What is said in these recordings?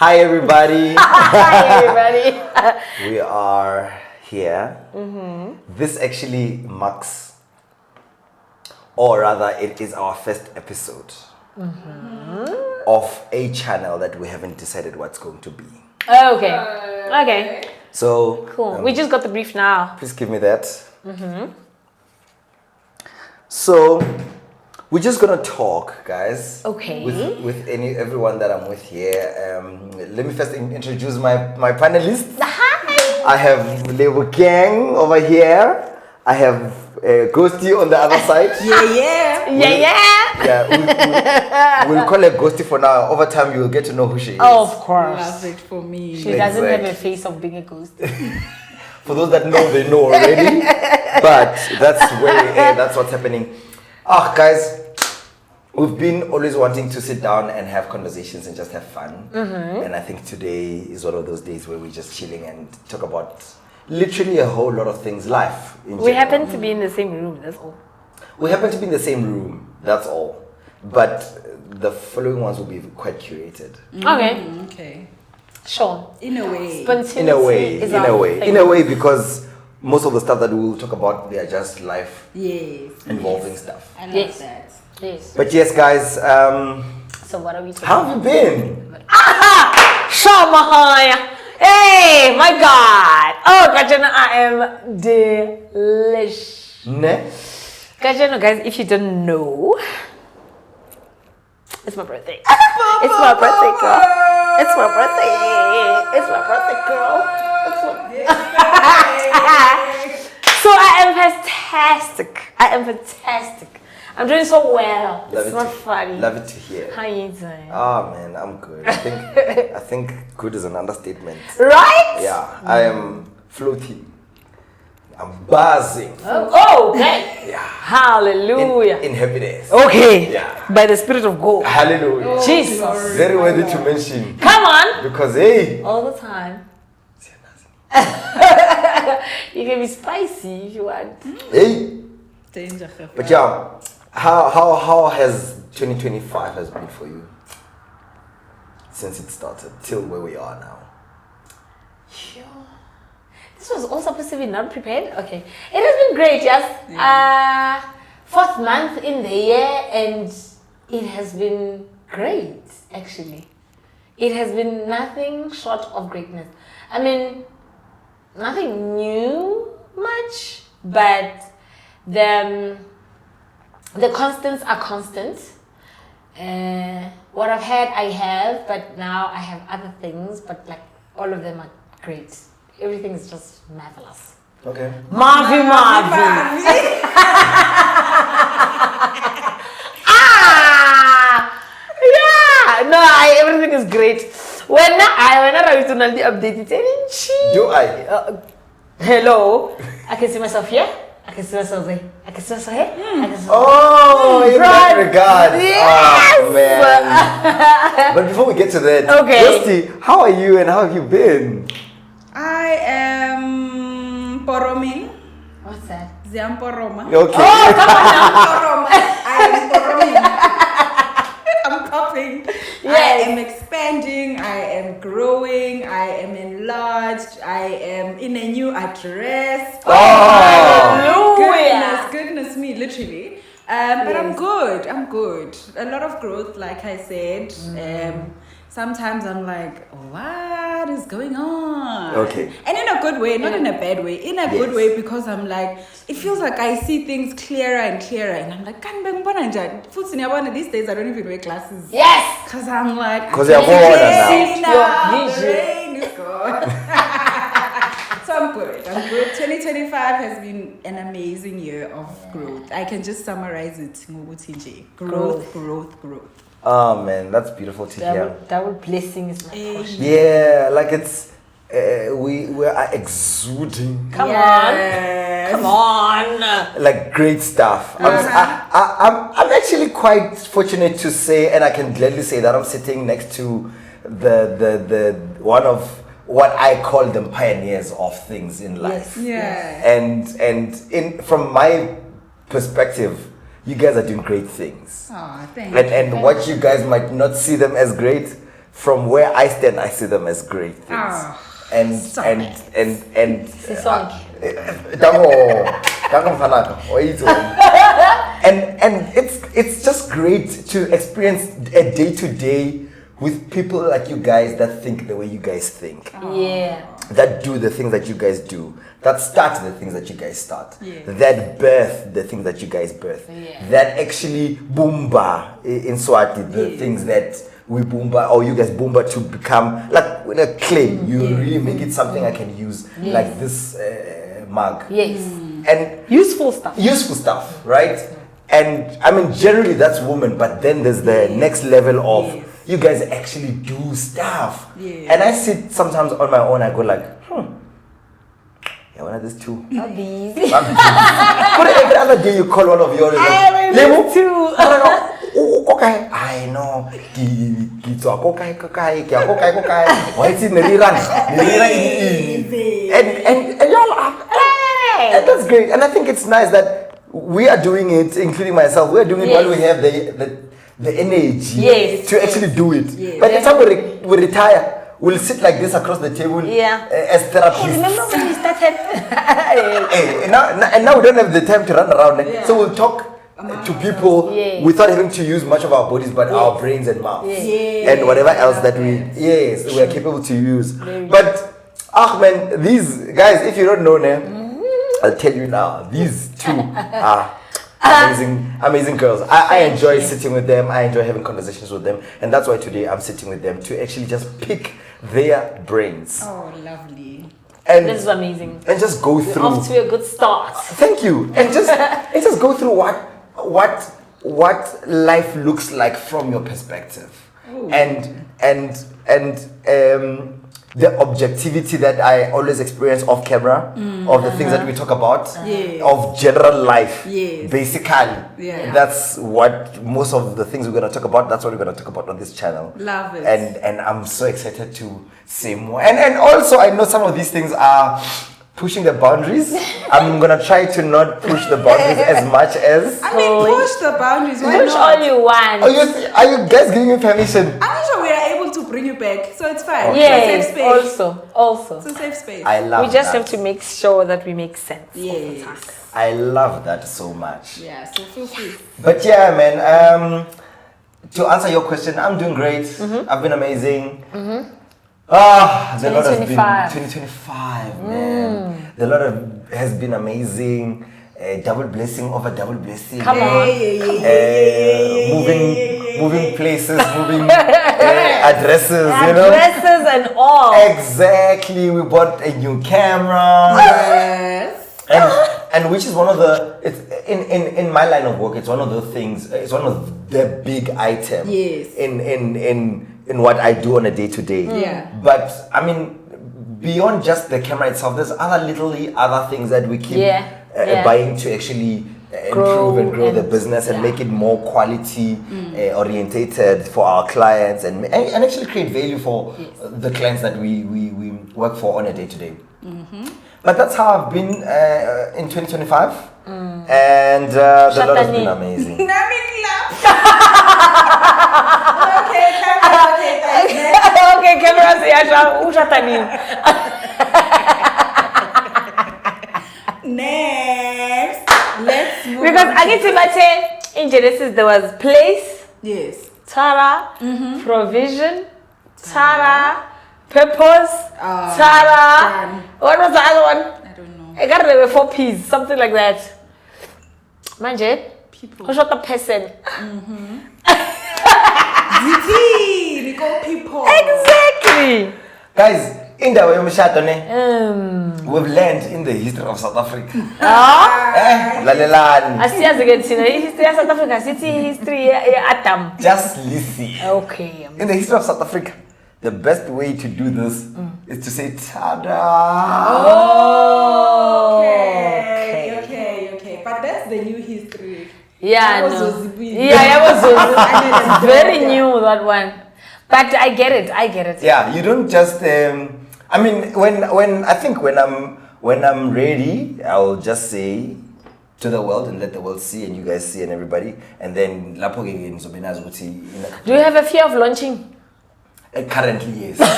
Hi everybody. Hi everybody. We are here. This actually marks, or rather it is our first episode of a channel that we haven't decided what's going to be. Oh, okay. So Cool. We just got the brief now. please give me that. So we're just gonna talk, guys. Okay. With everyone that I'm with here. Let me first introduce my panelists. Hi. I have Lebo Gang over here. I have Ghosty on the other side. Yeah, we'll call her Ghosty for now. Over time, you'll get to know who she is. Oh, of course. Love it for me. She doesn't have a face of being a ghost. For those that know, they know already. But that's what's happening. Guys, we've been always wanting to sit down and have conversations and just have fun. And I think today is one of those days where we're just chilling and talk about literally a whole lot of things, life in general. We happen to be in the same room, that's all. We happen to be in the same room, that's all. But the following ones will be quite curated. Okay. Sure. In a way. Spontaneity is our thing. In a way, because most of the stuff that we will talk about, they are just life involving stuff. I love Yes. that. Yes. But yes, guys, So what are we talking how have you been? Shamahaya! Hey, my God! Oh, Kajana, I am delish. Ne? Kajana, guys, if you don't know, it's my birthday. It's my birthday, girl. It's my birthday. It's my birthday, girl. So I am fantastic. I'm doing so well. It's not funny. Love it to hear. How you doing? Man, I'm good. I think good is an understatement. Right? Yeah, I am floating. I'm buzzing. Oh, okay. Yeah. Hallelujah. In happiness. Okay. Yeah. By the Spirit of God. Hallelujah. Jesus. Very worthy to mention. Come on. Because hey. All the time. You can be spicy if you want. Hey. Danger. But yeah, how has 2025 has been for you since it started till where we are now? Sure. This was all supposed to be not prepared. Okay. It has been great, yes. Fourth month in the year, and it has been great, actually. It has been nothing short of greatness. I mean, nothing new much, but the constants are constant. What I've had, I have, but now I have other things, but like all of them are great. Everything is just marvelous. Okay. Marvy. Everything is great. When I used to update it, Do I? hello, I can see myself here. I can see myself there. I can see myself here. I can see myself Oh, in that Right. regard. Yes. Oh, man. But before we get to that, Okay. Ghosty, how are you and how have you been? I am Poroming. What's that? Ziamporoma. Okay. Poroma. I am Poroming. I'm popping. I Yes. am expanding. I am growing. I am enlarged. I am in a new address. Hallelujah. Goodness me, literally. But I'm good. A lot of growth, like I said. Sometimes I'm like, what is going on? Okay. And in a good way, not in a bad way. In a good Yes. way, because I'm like, it feels like I see things clearer and clearer. And I'm like, these days I don't even wear glasses. Yes. Because I'm like, 'Cause you're bored now. Shift your vision. The rain is gone. So I'm good. 2025 has been an amazing year of growth. I can just summarize it. Growth. Oh man, that's beautiful to hear. Double blessing is my portion. Yeah, like it's we are exuding Come Yes. on. like great stuff. I'm actually quite fortunate to say, and I can gladly say that I'm sitting next to the one of what I call them pioneers of things in life. Yeah. And from my perspective, you guys are doing great things. Oh, thank And what you guys might not see them as great, from where I stand, I see them as great things. Ah, and so and, nice. and Sisonke. Dango Mfanaka, what are you doing? And it's just great to experience a day-to-day with people like you guys that think the way you guys think, Yeah. that do the things that you guys do, that start the things that you guys start, Yeah. that birth the things that you guys birth, Yeah. that actually boomba in Swati, the Yeah. things that we boomba or you guys boomba to become like with a clay. You really make it something I can use, like this mug. Yes. And Useful stuff. useful stuff, right? And I mean, generally that's women, but then there's the next level of Yes. you guys actually do stuff. Yes. And I sit sometimes on my own, I go like, yeah, one of these two. I'll be easy. But every other day you call one of yours. I Lebo? will too. Okay, I know. Why is it Neriran? And y'all are, and that's great. And I think it's nice that we are doing it, including myself. We are doing it while we have the energy Yes. to actually do it. Yes. By the time we retire, we'll sit like this across the table Yeah. as therapists. Remember when we started? Hey, and now we don't have the time to run around. Yeah. So we'll talk to people Yes. without having to use much of our bodies, but our brains and mouths. Yes. And whatever else that we are capable to use. But man, these guys, if you don't know them, I'll tell you now, these two are amazing girls. I enjoy sitting with them. I enjoy having conversations with them, and that's why today I'm sitting with them to actually just pick their brains Oh, lovely. and This is amazing. and just go through. Off to a good start. Thank you. And just go through what life looks like from your perspective. And the objectivity that I always experience off camera of the things that we talk about, Yes. of general life. Yes. Basically. Yeah. That's what most of the things we're gonna talk about, that's what we're gonna talk about on this channel. Love it. And I'm so excited to say more. And also I know some of these things are pushing the boundaries. I'm gonna try to not push the boundaries as much as. I mean, push the boundaries. Why Push not? all you want. Are you guys giving me permission? I'm sure we are able to bring you back, so it's fine. Yes, It's a safe space. also. It's a safe space. I love We just that. have to make sure that we make sense. Yes. I love that so much. Yeah, so feel free. But yeah, man, to answer your question, I'm doing great. I've been amazing. The Lord has been 2025, man. The Lord has been amazing. Double blessing over double blessing. Come on. Moving places, moving addresses, you know. Dresses and all. Exactly. We bought a new camera. Yes. And which is one of the, it's in my line of work, it's one of the things, it's one of the big items Yes. in what I do on a day-to-day. Yeah. But I mean, beyond just the camera itself, there's other things that we keep buying to actually improve and grow the business and make it more quality orientated for our clients and actually create value for the clients that we work for on a day-to-day. But that's how I've been in 2025, and the Lord has been amazing. Okay, thanks. Okay, cameras, yeah, ushatani. Next, let's move Because on. Agitibate in Genesis there was place, Yes. Tara, provision, Tara, purpose, Done. Tara. What was the other one? I don't know. I got there were 4 P's, something like that. Manje, People. who's the person? DT, we go people. Exactly. Guys, in the way we've learned in the history of South Africa. Lalelani. Asiyazi ke thina history ya South Africa sithi history ya Adam. Just listen. Okay. In the history of South Africa, the best way to do this is to say tada. Okay. But that's the new history. Yeah, That was no. Zozibini. Yeah, that was I know. very new, that one. But I get it. Yeah, you don't just. I mean, when I'm ready, I'll just say to the world and let the world see, and you guys see, and everybody, and then lapo again. So Do you have a fear of launching? Currently, yes. At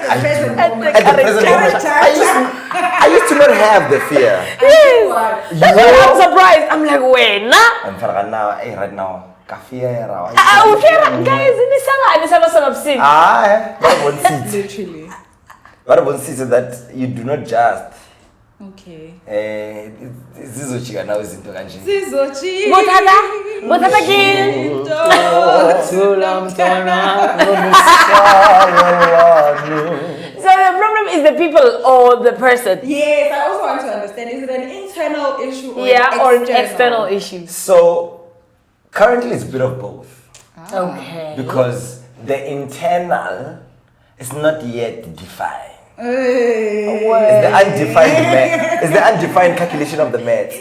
the present moment. At the present moment, I used to not have the fear. Yes. That's why I'm surprised. I'm like, when? I'm now, right now. Kafia era. Guys, ini sama sih. Literally. What about see that you do not just Okay. zizochika nawe izinto kanje. Zizochi. Botata ki. So the problem is the people or the person. Yes, I also want to understand, is it an internal issue or Or an external issue? So currently it's a bit of both. Okay. Because the internal is not yet defined. It's the undefined calculation of the math.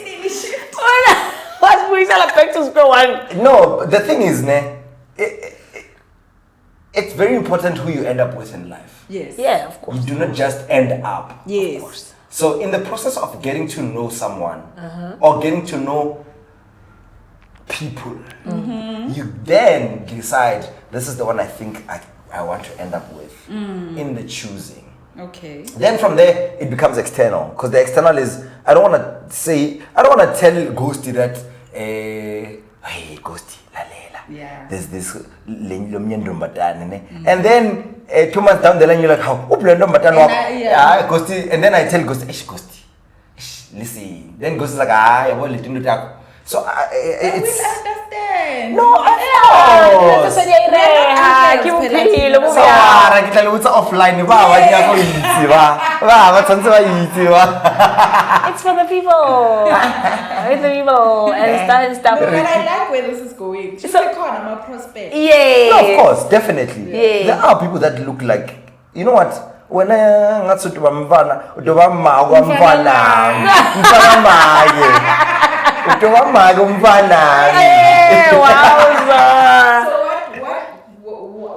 What's we shall back to square one? No, the thing is, it's very important who you end up with in life. Yes. Yeah, of course. You do not just end up. Yes. Of course. So in the process of getting to know someone or getting to know people, you then decide, this is the one I think I want to end up with in the choosing. Okay. Then from there, it becomes external. Because the external is, I don't want to tell Ghosty that, hey, Ghosty, lalela. Yeah. There's this and then 2 months down the line, you're like, how? Ghosty. And then I tell Ghosty, Ghosty, listen. Then Ghosty's like, I want to do that. So I it's. will understand. No, of course. Offline. It's for the people. It's the people and stuff. No, but I like where this is going. Just like I'm a prospect. Yeah. No, of course, definitely. Yeah. There are people that look like, you know what? When I got to So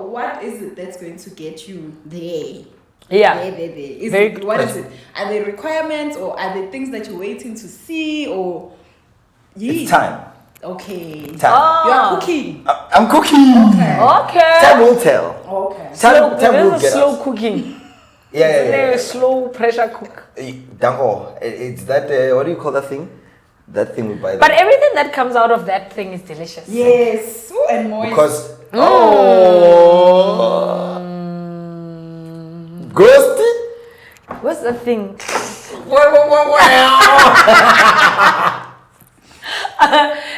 what is it that's going to get you there? Yeah. There. What is it? Are there requirements or are there things that you're waiting to see or? It's time. Okay. Time. You are cooking. I'm cooking. Okay. Time will tell. Okay. Time will There's get slow us. cooking. Yeah. Slow pressure cook. Danko, it's that, what do you call that thing? That thing we buy. But everything that comes out of that thing is delicious. Yes. Ooh, and moist. Because, Ghosty? What's the thing?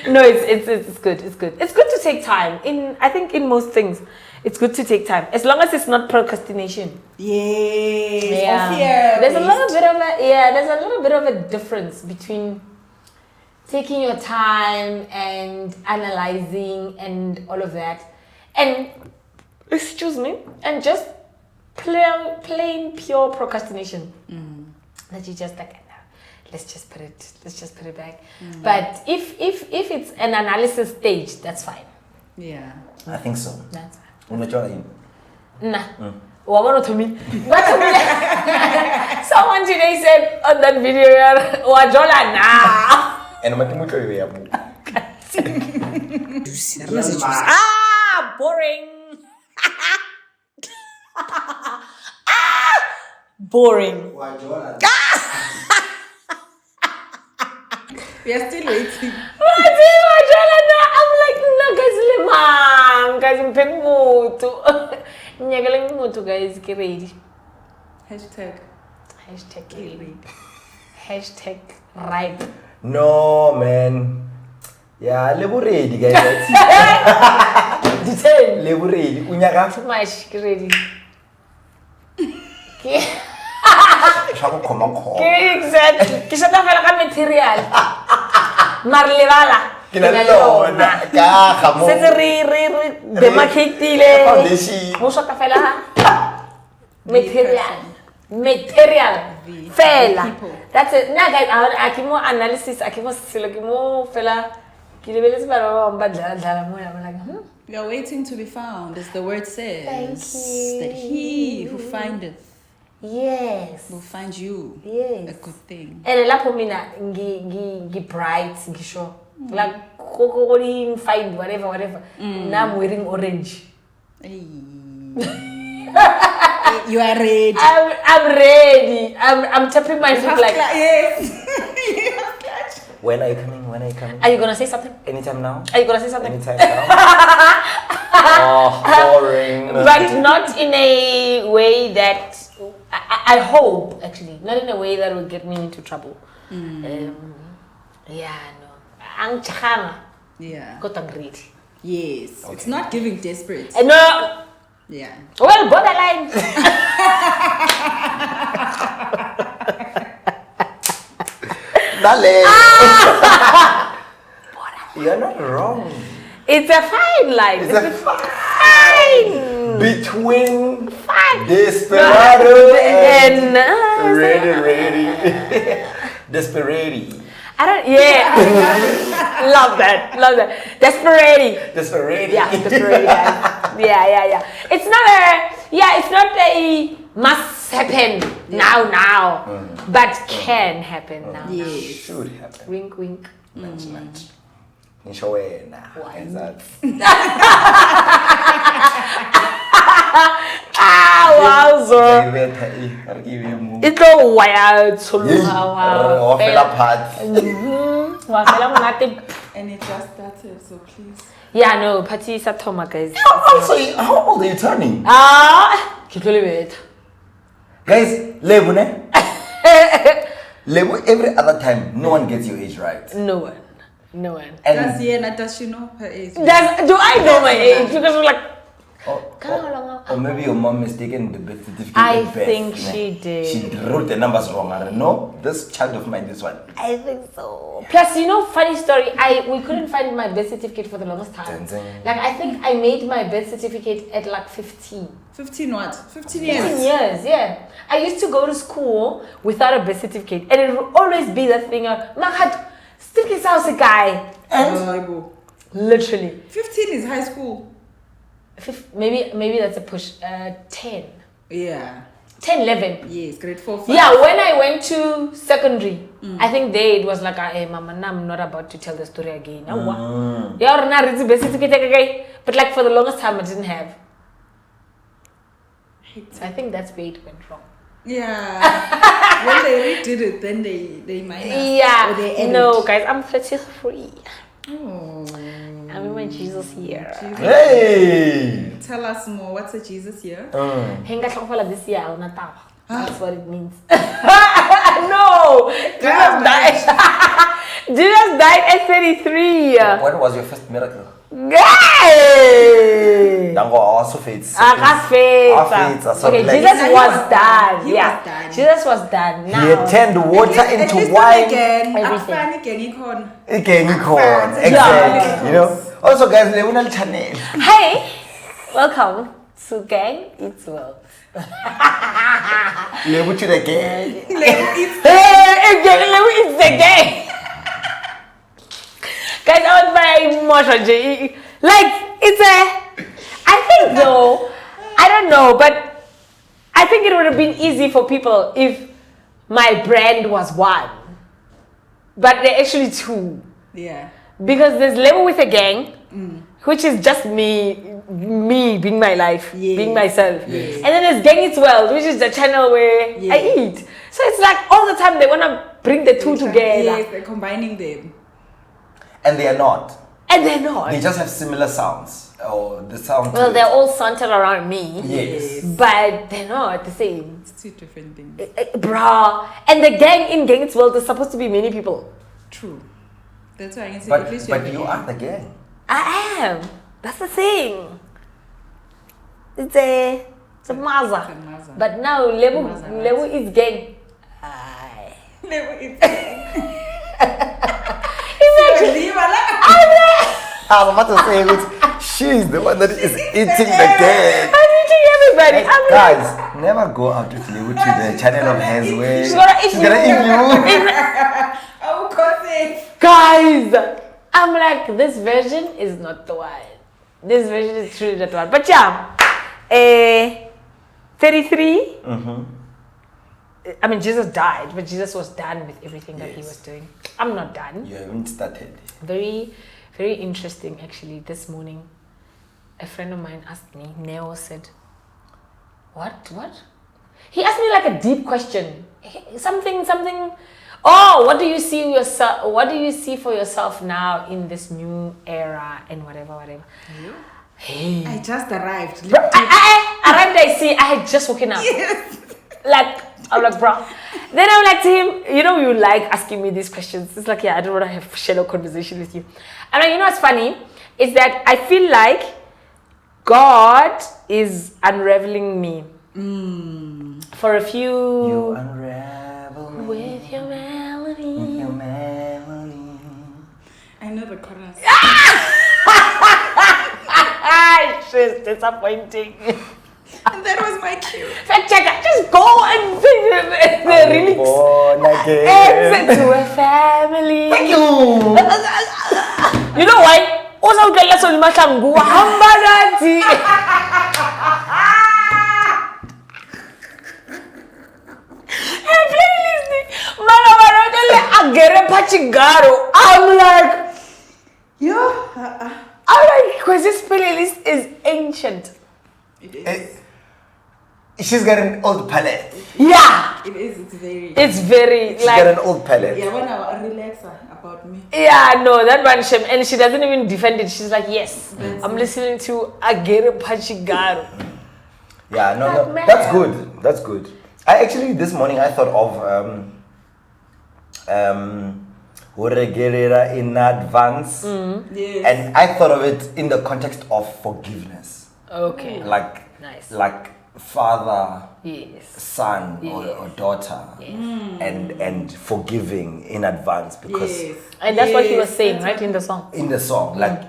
No, it's good. It's good. It's good to take time. I think in most things, it's good to take time as long as it's not procrastination. Yes. Yeah. There's a little bit of a difference between taking your time and analyzing and all of that, and and just plain pure procrastination. That you just like, no, let's just put it back. But if it's an analysis stage, that's fine. Yeah. I think so. That's fine. Nah. What to me? Someone today said on that video, "Wajola na." And Boring. Boring. We are still waiting. I'm like, no, guys, guys, get ready. Hashtag ready. Hashtag ripe. No, man. Yeah, Lebo ready, guys. Detail. Lebo ready. Unyaka. Too much, get ready. Exactly. Kisha fela ka material. Marlevala. Kinalona. Kamo. Setse re demarcatile. Foundation. Mo shota fela material. Fela. That's it. Now guys, akimo analysis, akimo silo kimo fela. Kilebeletse ba badla mo ya like, We are waiting to be found, as the word says. Thank you. That he who findeth yes. will find you. Yes. A good thing. And lapho mina ngi bright ngisho like kokori find whatever now I'm wearing orange Hey. You are ready. I'm ready. I'm tapping my foot like. Yes. When are you coming? When are you coming? Are you gonna say something? Anytime now? Are you gonna say something? Anytime now? Oh, boring. But not in a way that I hope actually not in a way that will get me into trouble. Yeah, no. Angchanga. Yeah. Got angry. Yes. Okay. It's not giving desperate. No. Yeah. Well, borderline. Dale. You're not wrong. It's a fine line. It's a fine. Between Fine. Desperado and And Ready. Desperati. I don't. Yeah. Love that. Desperate. Desperati. Yeah, desperate. Yeah. It's not a. Yeah, it's not a must happen now, but can happen now. Yes. Should happen. Wink, wink. That's right. Nishawena. Why? Wow, so it's a wild Wow. And it just started, so please. Yeah, no, party is at home, guys. Also, how old are you turning? Can't believe it. Guys, Lebo, ne? Lebo, every other time, no one gets your age right. No one. Does she know her age? Do I know my age? Because I'm like, or maybe your mom mistaken the birth certificate. I at birth, think ne? she did. She wrote the numbers wrong. I don't know. This child of mine, this one. I think so. Plus, funny story. We couldn't find my birth certificate for the longest time. Like, I think I made my birth certificate at like 15. 15 what? 15 years? 15 years, yeah. I used to go to school without a birth certificate, and it would always be the thing of, still house a guy. And literally. 15 is high school. Maybe that's a push. 10. Yeah. 10, 11. Yes, grade 4, 5. Yeah, when I went to secondary, I think it was like, hey, mama, I'm not about to tell the story again. But like for the longest time, I didn't have. So I think that's where it went wrong. Yeah. When they redid it, then they might have. Yeah. Or they added. No, guys, I'm 33. Oh. I'm in my Jesus year. Hey! Tell us more. What's a Jesus year? This year, that's what it means. No! Jesus died. Jesus died at 33. What was your first miracle? Yay! Dango also fades. Okay, Like, Jesus was done. He was done. Jesus was done. Now. He had turned water into wine. Again. Everything. Exactly. Also, guys, Leonel channel. Hey, welcome to Gang Eats World. Lebu to the gang. Hey, it's the gang. Guys, I want my emotion. Like, I think though, I don't know, but I think it would have been easy for people if my brand was one. But they're actually two. Yeah. Because there's Lebo with a Gang, which is just me being my life, being myself. Yes. And then there's Gang Eats World, which is the channel where I eat. So it's like all the time they want to bring the two together. Yes, they're combining them. And they are not. And they're not. They just have similar sounds. Or the sound. Well, they're all centered around me. Yes. But they're not the same. It's two different things. Bruh. And the gang in Gang Eats World is supposed to be many people. True. That's why I can say But at least you are the gang. I am. That's the thing. It's a maza. It's a maza. But now Lebo is gang. Never eat. Imagine. I was about to say, she's the one that is eating the gang. I'm eating everybody. Guys, never go out with Lebu to the channel of hers where She's gonna eat you. Oh, cousin. Guys, I'm like, this version is not the one. This version is truly not the one. But yeah, 33. I mean, Jesus died, but Jesus was done with everything that he was doing. I'm not done. You haven't started. Very, very interesting actually this morning. a friend of mine asked me, Neo said, what? He asked me like a deep question. Something. Oh, what do you see yourself? What do you see for yourself now in this new era and whatever? Hey, I just arrived. I arrived. I had just woken up. Yes. I'm like, bro. Then I'm like to him, you like asking me these questions. It's like, yeah, I don't want to have shallow conversation with you. And like, what's funny is that I feel like God is unraveling me for a few. You unravel me with your melody. I know the chorus. She's disappointing. And that was my cue. Fact checker, just go and sing the lyrics. Born again. Exit to a family. Thank you. You know why? Also, get so much I'm go hamburati. Hey, playlist. I'm like, because this playlist is ancient. It is. She's got an old palette. Yeah. It is. It's very She's got an old palette. Yeah, when I relaxer about me. Yeah, no, that one, and she doesn't even defend it. She's like, yes, I'm listening to Agere Pachigaro. Yeah, no, that's good. I actually, this morning, I thought of Uregerera in advance. Yes. And I thought of it in the context of forgiveness. Okay. Nice. Like father, yes, son, or daughter, and forgiving in advance because Yes. And that's what he was saying, right, in the song. in the song, like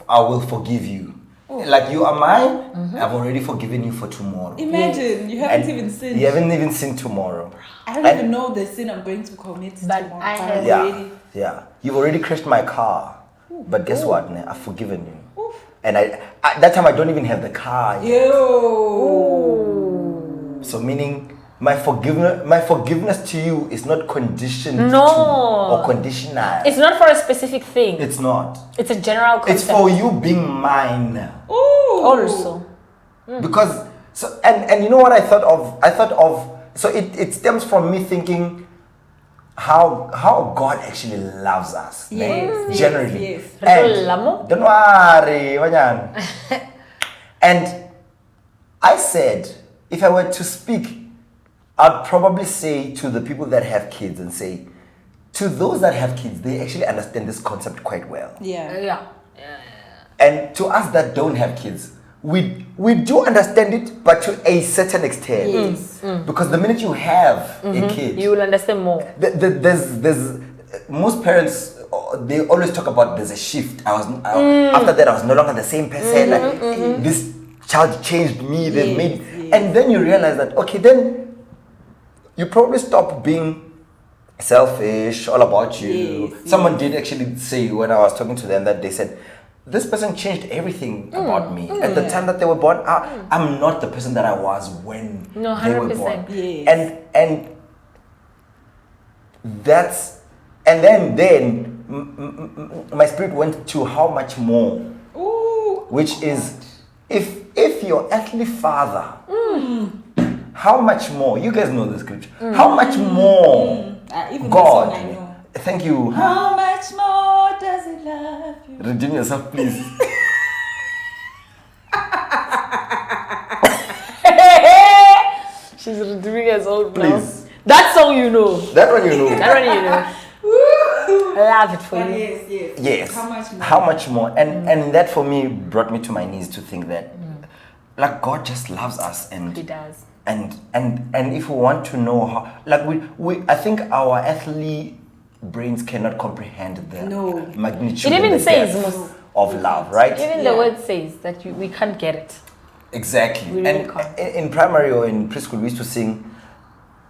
I will forgive you. Like you are mine, I've already forgiven you for tomorrow. Imagine you haven't even sinned. You haven't even sinned tomorrow. I don't even know the sin I'm going to commit But tomorrow. I have- Yeah. You've already crashed my car, but guess what? I've forgiven you. And I at that time I don't even have the car yet. Yo. So meaning my forgiveness to you is not conditioned No. to or conditional. It's not for a specific thing. It's not. It's a general concept. It's for you being mine. Ooh. Also. Because so and you know what I thought of so it stems from me thinking how God actually loves us. Yes. Generally. Yes. And Lamo? don't worry, Wanyan. And I said, if I were to speak, I'd probably say to the people that have kids and say, to those that have kids, they actually understand this concept quite well. Yeah. Yeah. And to us that don't have kids, we do understand it, but to a certain extent. Yes. Because the minute you have a kid, You will understand more. there's most parents, they always talk about there's a shift. After that I was no longer the same person. This child changed me. They've made, and then you realize that then you probably stop being selfish, all about you. Yes, Someone did actually say when I was talking to them that they said, this person changed everything about me. At the time that they were born, I'm not the person that I was when No, they were born. 100%. Yes. And that's, and then my spirit went to how much more, Ooh. which is if your earthly father, how much more, you guys know the scripture, how much more Even God, the song I know. thank you, How much more does it love you? redeem yourself please. She's redeeming us all now. Please. That song you know. That one you know. That one you know. Woo. I love it for But you. yes. Yes. How much more? How much more? And that for me brought me to my knees to think that like God just loves us He does. and if we want to know how, like we I think our earthly brains cannot comprehend the No. magnitude It even and the says depth most. of love, right? Even the word says that we can't get it. Exactly. We really And can't. in primary or in preschool, we used to sing,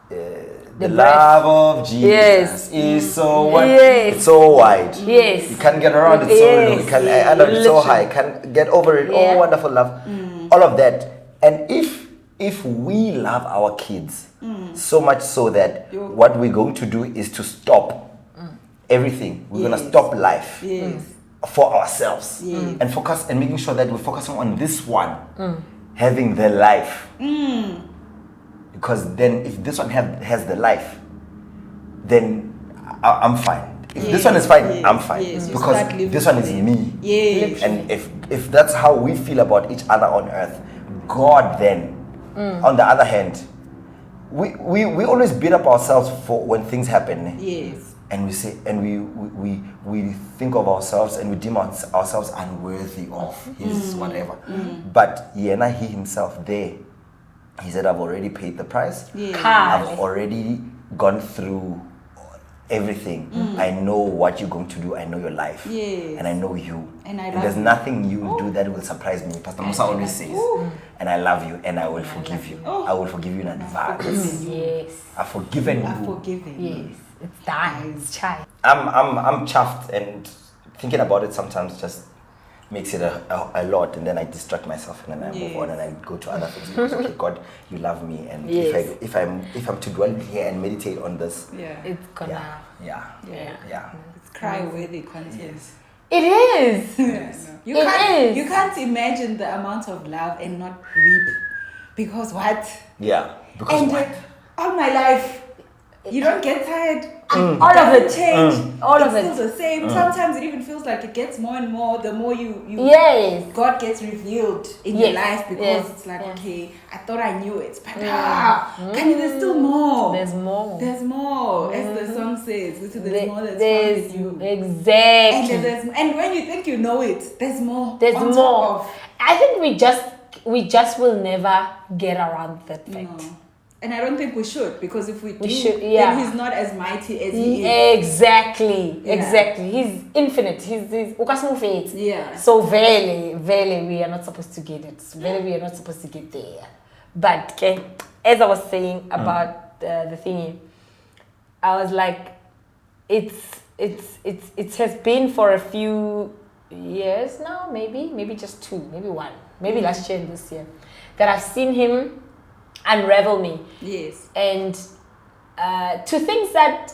the breath. love of Jesus Yes. is so wide. Yes. It's so wide. Yes. You can't get around it. So low. You Yes. can under it so Literally. high. You can't get over it. Yeah. Oh, wonderful love. All of that. And if we love our kids so much so that what we're going to do is to stop everything. We're gonna Yes. stop life. Yes. for ourselves Yes. and focus and making sure that we're focusing on this one having the life. Because then if this one has the life, then I'm fine. If this one is fine, I'm fine. Yes, you because start living this one for is them. me. Yes. And if that's how we feel about each other on earth, God then, on the other hand, we always beat up ourselves for when things happen. Yes. And we say, and we think of ourselves and we deem ourselves unworthy of his whatever. But he himself there, he said, I've already paid the price. Yeah. I've already gone through everything. I know what you're going to do. I know your life. Yes. And I know you. And I and love there's you. nothing you will do that will surprise me. Pastor Musa always says, and I love you and I will forgive you. I will forgive you in advance. Yes. I've forgiven you. I've forgiven. Yes. It's done. It's chai. I'm chuffed, and thinking about it sometimes just makes it a lot, and then I distract myself and then I move on and I go to other things because okay, God, you love me, and Yes. if I'm to dwell here and meditate on this, Yeah. It's gonna. yeah. It's cry-worthy content. It is. You can't imagine the amount of love and not weep. Because what? Yeah. Because And what? all my life, you don't get tired. All of it. Change. All of It's it. still the same. Sometimes it even feels like it gets more and more the more you Yes. God gets revealed in Yes. your life, because Yes. it's like, Yes. okay, I thought I knew it, but there's still more. There's more. There's more, as the song says. Which is there's more that's found There's in you. exactly. And when you think you know it, there's more. There's on top more. of- I think we just will never get around that fact. No. And I don't think we should, because if we do, should, yeah. then he's not as mighty as he is. Exactly. Yeah. Exactly. He's infinite. He's ukasmufet. Yeah. So very we are not supposed to get it. Very we are not supposed to get there. But okay, as I was saying about the thingy, I was like, it has been for a few years now, maybe just 2, maybe 1, maybe last year and this year, that I've seen him unravel me. Yes. And to things that,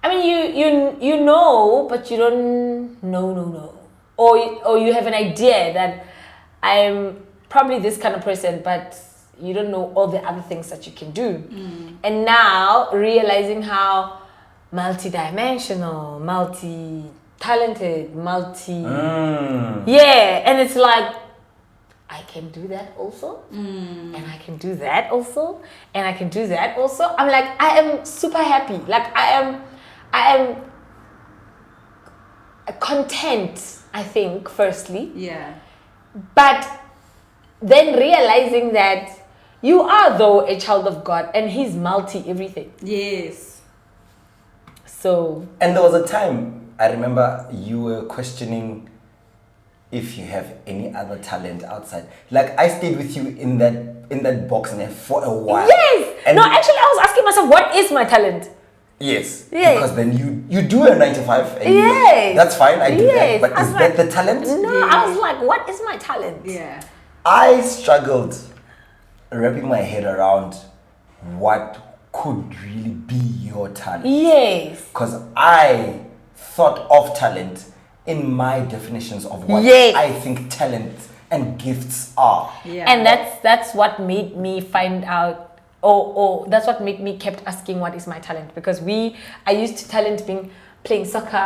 I mean, you know, but you don't know, or you have an idea that I'm probably this kind of person, but you don't know all the other things that you can do. And now realizing how multi-dimensional, multi-talented, yeah, and it's like, I can do that also, and I can do that also, and I can do that also. I'm like, I am super happy. Like I am content, I think, firstly. Yeah. But then realizing that you are, though, a child of God, and he's multi everything. Yes. So. And there was a time I remember you were questioning if you have any other talent outside. Like I stayed with you in that box and for a while. Yes. And no, actually, I was asking myself, what is my talent? Yes. Yes. Because then you do a 9 to 5. And Yes. that's fine. I do Yes. that. But I is was that like, the talent? No, I was like, what is my talent? Yeah. I struggled wrapping my head around what could really be your talent. Yes. Because I thought of talent in my definitions of what Yes. I think talent and gifts are. Yeah. And that's what made me find out, or that's what made me kept asking what is my talent, because I used to talent being playing soccer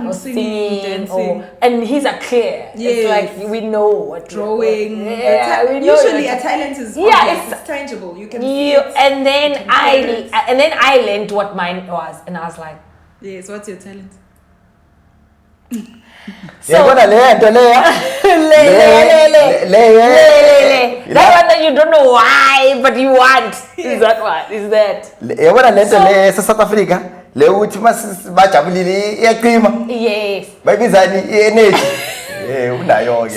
or singing, singing, dancing. and he's a clear. Yes. It's like we know what Drawing. Yeah, we know Usually what- a talent is Yeah, obvious, it's- it's tangible. You can You, see it. and then You can feel it. I learned what mine was, and I was like, Yes, what's your talent? so Yabona le nto leya. Le. that one that you don't know why, but you want. Is that what? Is that? Yabona le nto le South Africa le uthi bajabulile iyaqima. Yes. Bayibizani i-energy. Unayo ke.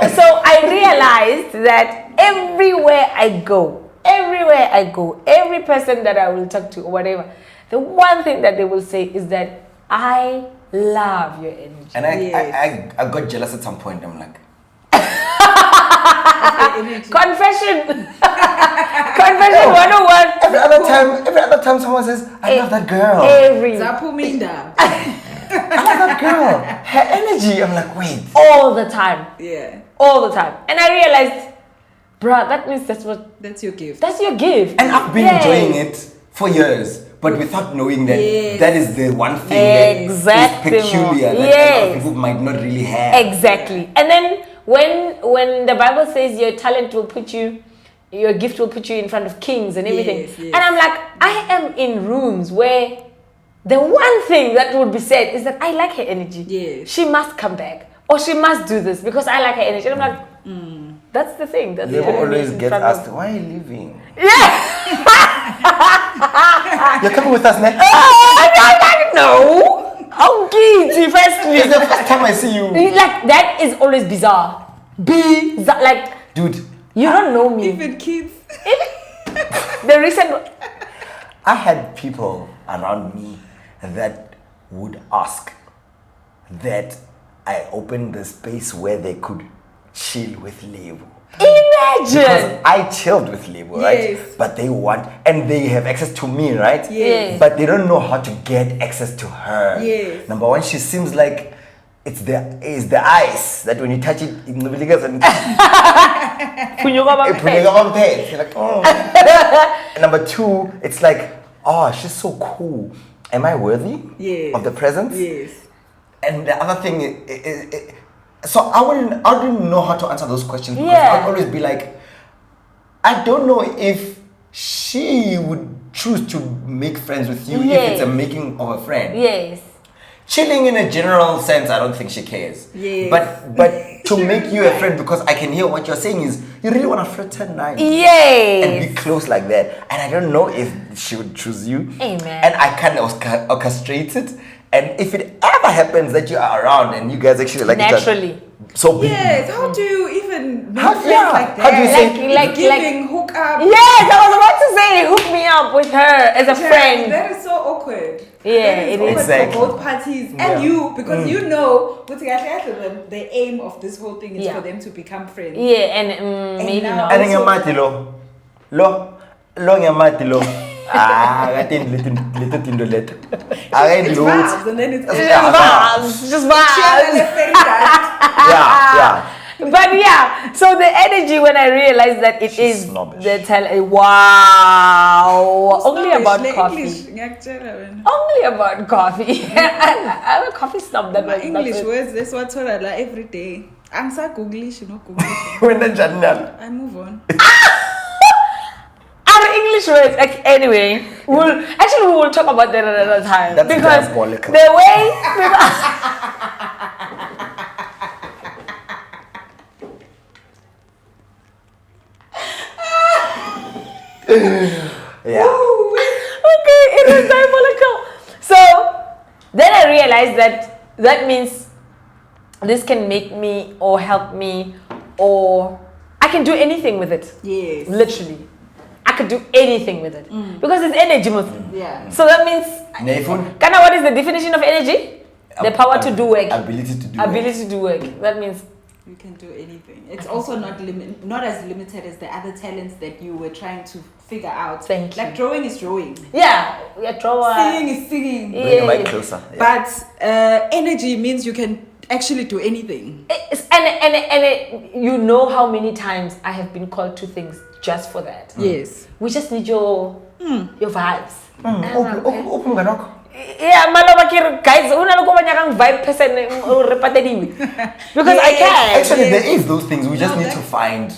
So I realized that everywhere I go, every person that I will talk to or whatever, the one thing that they will say is that I love your energy. And I got jealous at some point. I'm like, Confession. Confession 101. every other time someone says, I love that girl. Every. Zapuminda. Another girl, her energy. I'm like, wait. All the time. Yeah. All the time. And I realized, bruh, that means that's your gift. That's your gift. And I've been enjoying it for years, but without knowing that that is the one thing that is peculiar that a lot of people might not really have. Exactly. And then when the Bible says your talent will put you, your gift will put you in front of kings and everything. Yes. And I'm like, I am in rooms where the one thing that would be said is that I like her energy. Yes. She must come back. Or she must do this because I like her energy. And I'm like, that's the thing. That's Lebo always gets asked, why are you leaving? Yeah. You're coming with us, man. No. Okay, firstly. It's the first time I see you. Like, that is always bizarre. Like, dude, you don't know me. Even kids. The recent... I had people around me that would ask that I open the space where they could chill with Lebo. Imagine! Because I chilled with Lebo, Yes. right? But they want, and they have access to me, right? Yes. But they don't know how to get access to her. Yes. Number one, she seems like it's the ice that when you touch it, it and you're like, oh. And number two, it's like, oh, she's so cool. Am I worthy of the presence? Yes. And the other thing is so I wouldn't know how to answer those questions because I'd always be like, I don't know if she would choose to make friends with you if it's a making of a friend. Yes. Chilling in a general sense, I don't think she cares. Yes. But to make you a friend, because I can hear what you're saying is you really want to fraternize. Yes. And be close like that. And I don't know if she would choose you. Amen. And I kind of orchestrate it. And if it ever happens that you are around and you guys actually like naturally. each other, so be. Yes, how do you even make How- friends yeah, like that? how do you say- Like giving hook up? Yes, I was about to say hook me up with her as a friend. That is so awkward. Yeah, That is it awkward is. Exactly. for both parties and you, because you know the aim of this whole thing is for them to become friends. Yeah, and maybe now- not. And ngamati lo ngamati lo. Little tindo letter. It's vibes, and then it's Just vibes. Yeah. But yeah, so the energy when I realized that it is snobbish. wow, only about coffee. English. Only about coffee. I'm a coffee snob. That My was English that's words, that's what I like every day. I'm so Googlish, Google. When the journal. I move on. Our English words. Anyway, we will talk about that another time. That's because diabolical. the way Yeah. okay, it was diabolical. So then I realized that means this can make me or help me or I can do anything with it. Yes. Literally. I could do anything with it. Because it's energy Muslim. Yeah. So that means Nefun? Kana, what is the definition of energy? The power to do work. Ability to do Ability to do work. That means You can do anything. It's also not as limited as the other talents that you were trying to figure out. Thank you. Like drawing is drawing. yeah, we are drawer. Singing is singing. Bring the mic closer. Yeah. But energy means you can actually do anything. You know how many times I have been called to things just for that. Yes. We just need your vibes. Open ganok. Yeah, maloba kira guys, una lo kumanya kang vibe person repetitive. Because I can. Actually, there is those things. We just need to find.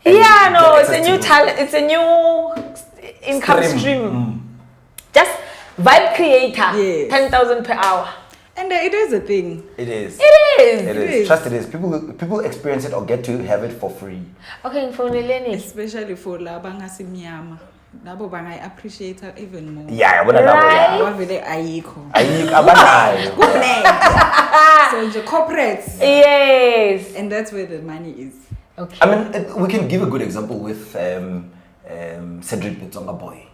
Yeah, no, get it's a access new to. talent. It's a new income stream. Just vibe creator. Yes. 10,000 per hour. And it is a thing. It is. It is. It It is. is. Trust it is. People experience it or get to have it for free. Okay, for Neleni. Especially for laba ngasimnyama. Labo bangai appreciate her even more. Yeah, what Right. Ngoba vele ayikho. abanayo. So the corporates. Yes. And that's where the money is. Okay. I mean, we can give a good example with Cedric Bitsonga Boy.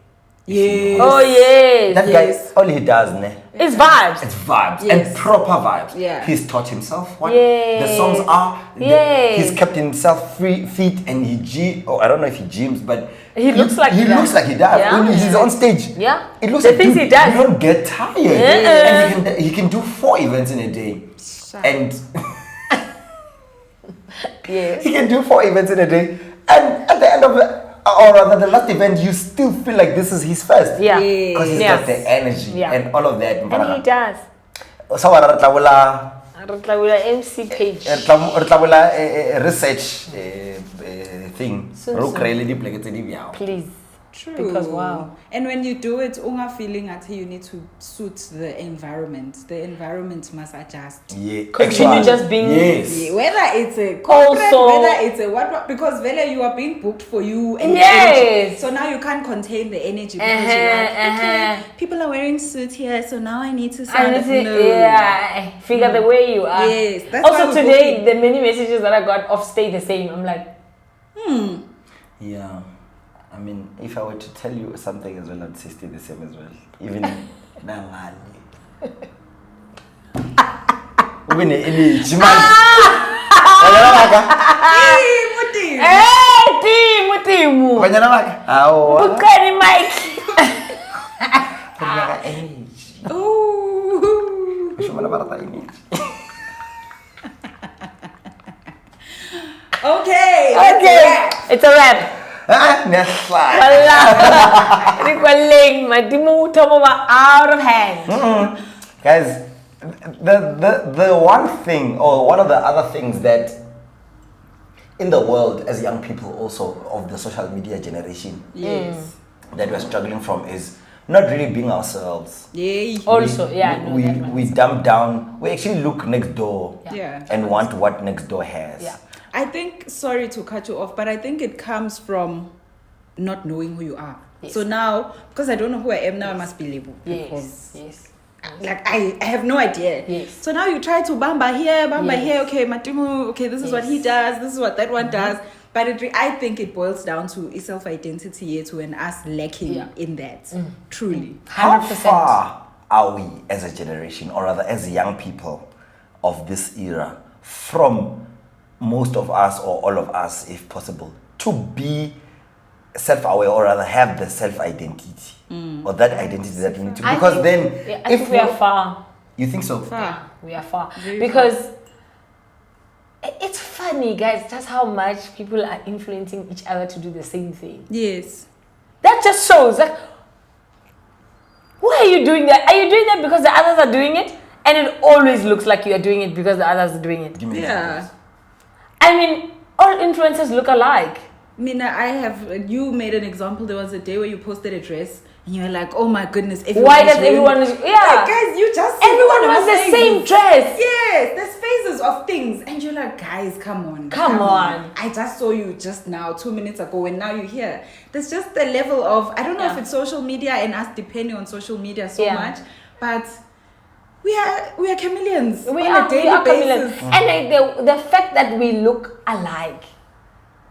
Yes. Oh yes. That Yes. guy, all he does, ne? It's vibes. It's vibes Yes. and proper vibes. Yeah. He's taught himself what Yes. the songs are. Yes. He's kept himself fit and I don't know if he gyms, but He looks like he looks does. like he does. Yeah. When he's on stage, Yeah. it looks The like things he does. You don't get tired. And he can do 4 events in a day. And Yes. he can do 4 events in a day. And at the end of or rather the last event, you still feel like this is his first. Yeah. Because he's Yes. got the energy Yeah. and all of that. And he does. So what are MC page. research thing. Soon. Please. True. Because wow. And when you do it, unga feeling at you need to suit the environment. The environment must adjust. Yeah. Continue just being- Yes. Yeah, whether it's a corporate, Also- whether it's a what, because Vela, you are being booked for you. And Yes. energy. So now you can't contain the energy because you're like, okay, people are wearing suit here, so now I need to sound no. Yeah. Figure the way you are. Yes, that's why Also we're today, booking. the many messages that I got of stay the same. I'm like, Yeah. I mean, if I were to tell you something as well, I'd say stay the same as well. Even Nangani. When energy, man. hey, Timu. Bukani Mike. Ooh. Okay. Okay. It's a wrap. Next slide. Wala. Rikualing, Matimu Tomowa out of hand. Guys, the one thing, or one of the other things that in the world as young people also of the social media generation Yes. that we're struggling from is not really being ourselves. Yay. Also, yeah, no, we, that one. we dumb down. We actually look next door Yeah. and want what next door has. Yeah. I think, sorry to cut you off, but I think it comes from not knowing who you are. Yes. So now, because I don't know who I am now, I must be Lebo. Yes. Yes. Like, I have no idea. Yes. So now you try to bamba here, Yes. here. Okay, Matimu, okay, this is what he Yes. does, this is what that one does. But I think it boils down to a self-identity to and us lacking Yeah. in that. Truly. How 100%. far are we as a generation, or rather as young people of this era, from most of us or all of us, if possible, to be self-aware, or rather have the self-identity or that identity that we need to? Because I think we are far. You think so? Far. We are far. Very Because it's funny, guys, just how much people are influencing each other to do the same thing. Yes. That just shows, like, why are you doing that? Are you doing that because the others are doing it? And it always looks like you are doing it because the others are doing it. Give me Yeah. examples. I mean, all influencers look alike. Mina, you made an example. There was a day where you posted a dress and you were like, oh my goodness. Why does everyone's wearing- everyone... Yeah. Like, guys, you just Everyone everyone was the saying same this. dress. Yes, there's phases of things. And you're like, guys, come on. Come on. I just saw you just now, 2 minutes ago, and now you're here. There's just a level of, I don't know if Yeah. it's social media and us depending on social media so Yeah. much, but we are chameleons We on are, a daily we are basis. chameleons. And the fact that we look alike.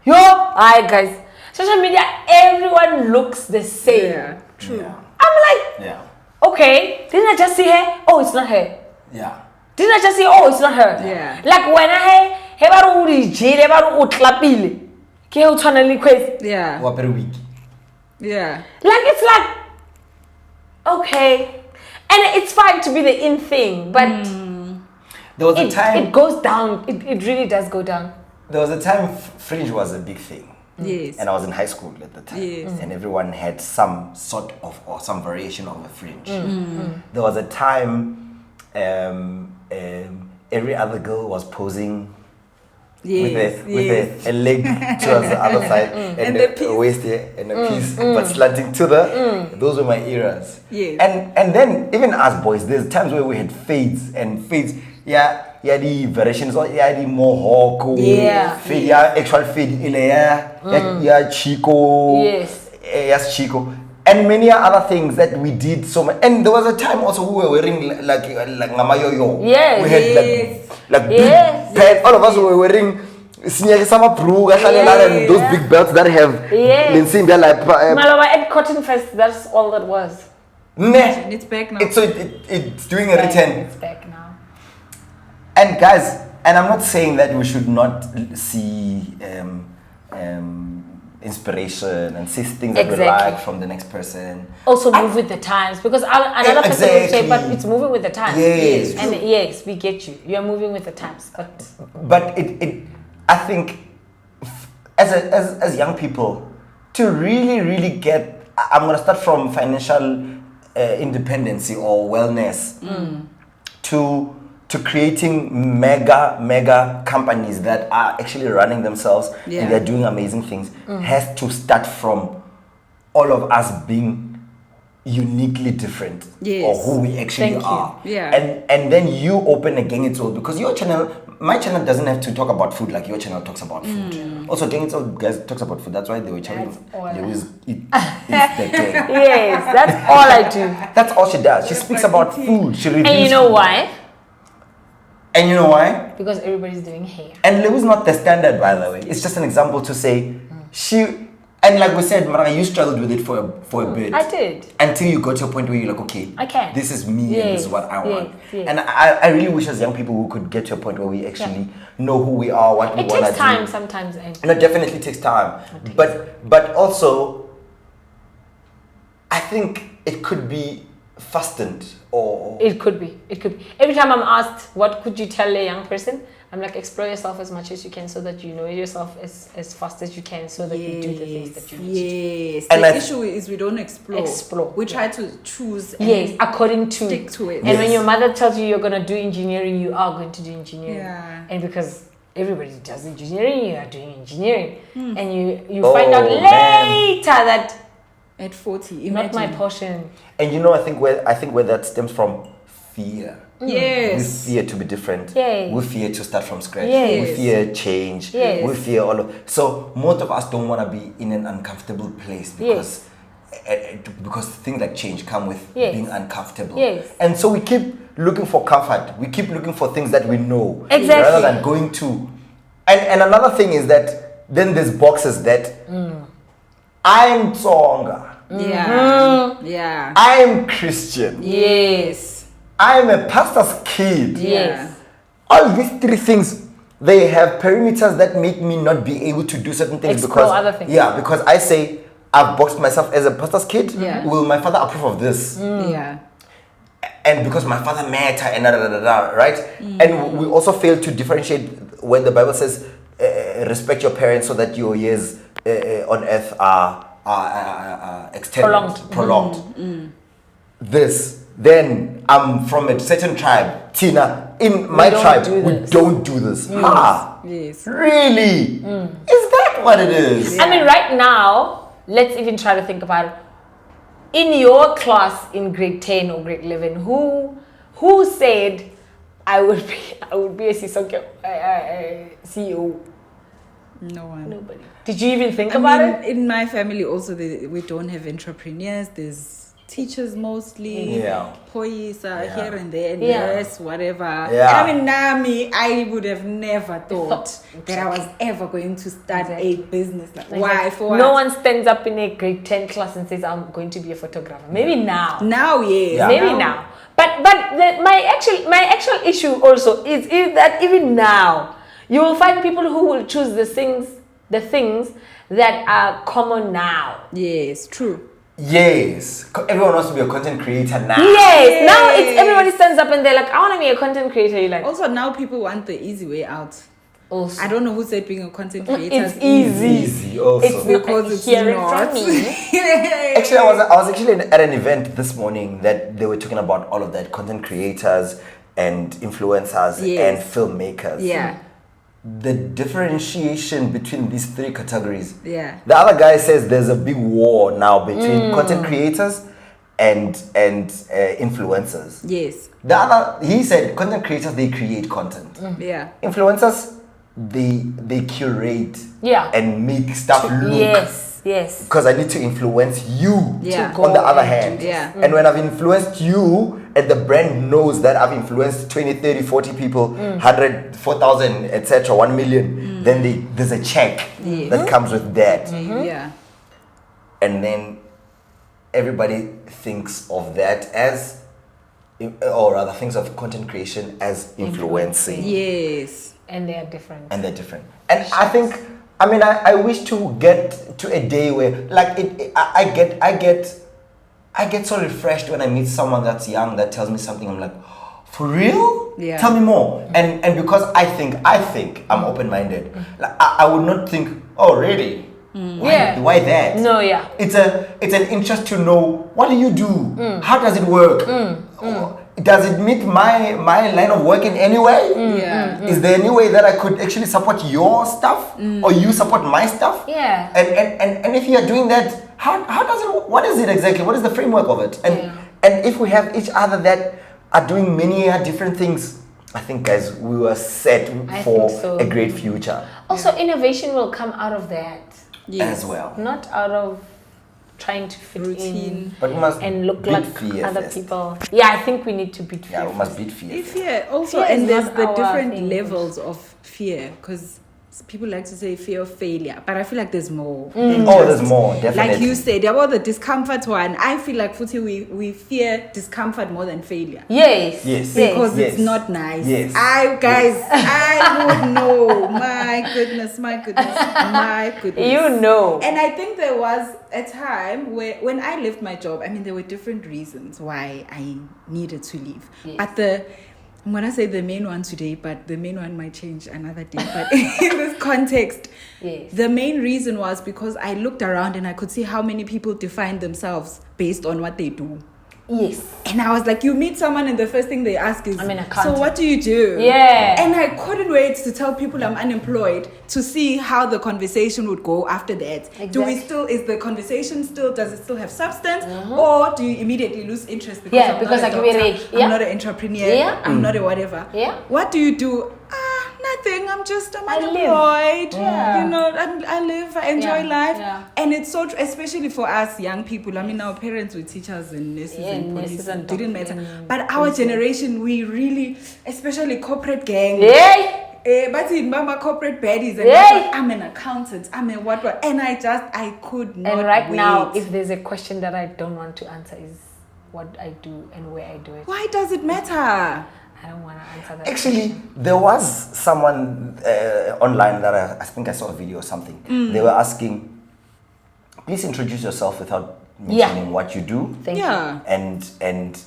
Yo, hi guys. Social media, everyone looks the same. Yeah, true. Yeah. I'm like, Yeah. okay, didn't I just see her? Oh, it's not her. Yeah. Didn't I just see? Oh, it's not her. Yeah. Like when I he ba re o di jele ba re o tlapile. Ke o tshwana le quest. Yeah, What per week? yeah. Like it's like okay. And it's fine to be the in thing, but There was a time. it goes down. It really does go down. There was a time fringe was a big thing. Yes. And I was in high school at the time. Yes. And everyone had some sort of, or some variation of a fringe. There was a time every other girl was posing Yes, with a leg towards the other side and the a piece. waist here and a piece but slanting to the those were my eras. Yes. And then even as boys, there's times where we had fades. Yeah, the variations or the mohawk, Yeah. fade, yeah, actual fade, yeah, Chico, yes, Chico, and many other things that we did so much. And there was a time also we were wearing like ngamayoyo. Yes. We had like Yes. big pants. All of us were wearing and those big belts that have Yes. like Maloba at Cotton Fest, that's all that was. And it's back now. It's doing a return. It's back now. And guys, and I'm not saying that we should not see inspiration and see things that we like from the next person. Also move with the times, because another person will say, but it's moving with the times. Yes, and yes, we get you. You are moving with the times, but it I think as young people to really get, I'm gonna start from financial independency or wellness to creating mega companies that are actually running themselves and they're doing amazing things has to start from all of us being uniquely different or who we actually are. And then you open a Gang It's All, because my channel doesn't have to talk about food like your channel talks about food. Also, Gang It's All guys talks about food. That's why they were telling they always eat the gang. Yes, that's all I do. That's all she does. She speaks about food. She reviews And you know food. why? And you know why? Because everybody's doing hair. And Lebu's not the standard, by the way. It's just an example to say and like we said, Mara, you struggled with it for a bit. I did. Until you got to a point where you're like, okay, this is me and this is what I want. And I really wish as young people we could get to a point where we actually know who we are, what we want to do. It takes time sometimes. No, it definitely takes time. But also, I think it could be fastened or... It could be. Every time I'm asked, what could you tell a young person? I'm like, explore yourself as much as you can so that you know yourself as fast as you can so that you do the things that you need to do. Yes. And the issue is we don't explore. We try to choose. Yes, according to. Stick to it. And when your mother tells you you're going to do engineering, you are going to do engineering. Yeah. And because everybody does engineering, you are doing engineering. And you find out later that... At 40, imagine. Not my portion. And you know, I think where that stems from, fear. Yes. We fear to be different. Yes. We fear to start from scratch. Yes. We fear change. Yes. We fear all of. So most of us don't want to be in an uncomfortable place because things like change come with being uncomfortable. Yes. And so we keep looking for comfort. We keep looking for things that we know. Exactly. Rather than going to. And another thing is that then there's boxes that I'm Tsonga. Yeah. I'm Christian. Yes. I'm a pastor's kid. Yes. All these three things, they have perimeters that make me not be able to do certain things. Explore because other things. Yeah, because I say I've boxed myself as a pastor's kid. Yeah. Will my father approve of this? Yeah. And because my father matter and right? And we also fail to differentiate when the Bible says respect your parents so that your years on earth are extended, prolonged. Then I'm from a certain tribe. Tina, in my tribe, we don't do this. Yes. Really? Is that what it is? I mean, right now, let's even try to think about it. In your class in grade 10 or grade 11, who said I would be a CEO? No one. Nobody. Did you even think about it? In my family also, we don't have entrepreneurs. There's teachers mostly. Poisa here and there, nurse, whatever. I mean, I would have never thought that I was ever going to start a business. Why? For no one stands up in a grade 10 class and says, I'm going to be a photographer. Maybe now. Now, yes. Yeah. Maybe now. But my actual issue also is that even now, you will find people who will choose the things that are common now. Yes, true. Yes. Everyone wants to be a content creator now. Yes. Now everybody stands up and they're like, I want to be a content creator. You're like, also, now people want the easy way out. Also. I don't know who said being a content creator is easy. Easy also. It's because it's not. Actually, I was actually at an event this morning that they were talking about all of that, content creators and influencers and filmmakers. Yeah. The differentiation between these three categories. Yeah. The other guy says there's a big war now between content creators and influencers. Yes. The other, he said, content creators, they create content. Yeah. Influencers, they curate and make stuff look Yes. Because I need to influence you. Yeah. On the other hand. Yeah. And when I've influenced you, and the brand knows that I've influenced 20, 30, 40 people, 100, 4,000, etc., 1 million, then there's a check that comes with that. Yeah. And then everybody thinks of that as, or rather thinks of content creation as influencing. Yes. And they are different. And they're different. And I think, I wish to get to a day where, like, I get so refreshed when I meet someone that's young that tells me something. I'm like, for real? Yeah. Tell me more. And because I think I'm open-minded. Like, I would not think, oh, really? Why that? No, yeah. It's an interest to know, what do you do? How does it work? Does it meet my line of work in any way? Is there any way that I could actually support your stuff or you support my stuff? Yeah. And if you are doing that, how does it? What is it exactly? What is the framework of it? And if we have each other that are doing many different things, I think, guys, we were set for a great future. Also, innovation will come out of that. As well. Not out of trying to fit in, but we must and look beat like fear other first. people. Yeah, I think we need to beat fear. Yeah, we must beat fear. Fear also, Fear and is there's not the our different thing. levels of fear, because people like to say fear of failure, but I feel like there's more. There's more, definitely. Like you said, about the discomfort one, I feel like we fear discomfort more than failure. Yes. Because it's not nice. Yes. I would know. My goodness. You know. And I think there was a time where, when I left my job, there were different reasons why I needed to leave. Yes. But I'm going to say the main one today, but the main one might change another day. But in this context, the main reason was because I looked around and I could see how many people define themselves based on what they do. Yes. And I was like, you meet someone and the first thing they ask is, I'm an accountant. so what do you do? Yeah. And I couldn't wait to tell people I'm unemployed to see how the conversation would go after that. Exactly. Is the conversation does it still have substance? Or do you immediately lose interest because I'm because not a doctor, I'm not an entrepreneur, I'm not a whatever. Yeah. What do you do? Nothing. I'm unemployed. I live, I enjoy life. Yeah. And it's so especially for us young people. Our parents were teachers and nurses and police. And Didn't matter. But our generation, we really, especially corporate gang. But in mama corporate baddies and I'm an accountant, I'm a what, and I could not. And right wait. now, if there's a question that I don't want to answer, is what I do and where I do it. Why does it matter? I don't want to answer that. Actually, there was someone online that I think I saw a video or something. They were asking, please introduce yourself without mentioning what you do. Thank you. And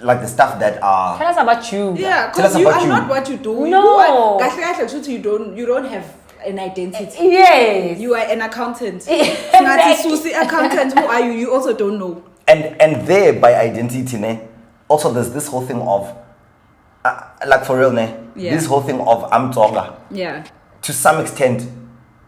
like the stuff that are. Tell us about you. Yeah, Tell us because you about are you. not what you do. No. You don't have an identity. Yes. You are an accountant. Exactly. Susi accountant. Who are you? You also don't know. And there, by identity, ne, also there's this whole thing of, like for real, ne, this whole thing of I'm Tonga. Yeah. To some extent,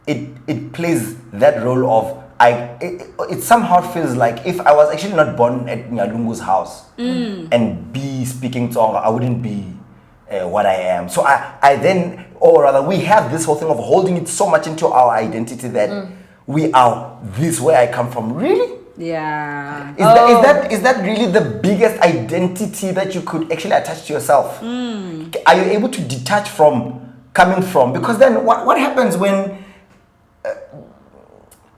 it plays that role of, it somehow feels like if I was actually not born at Nyalungu's house and be speaking Tonga, I wouldn't be what I am. So I then, or rather, we have this whole thing of holding it so much into our identity that we are this where I come from. Really? Yeah. Is that really the biggest identity that you could actually attach to yourself? Are you able to detach from coming from? Because then what happens when,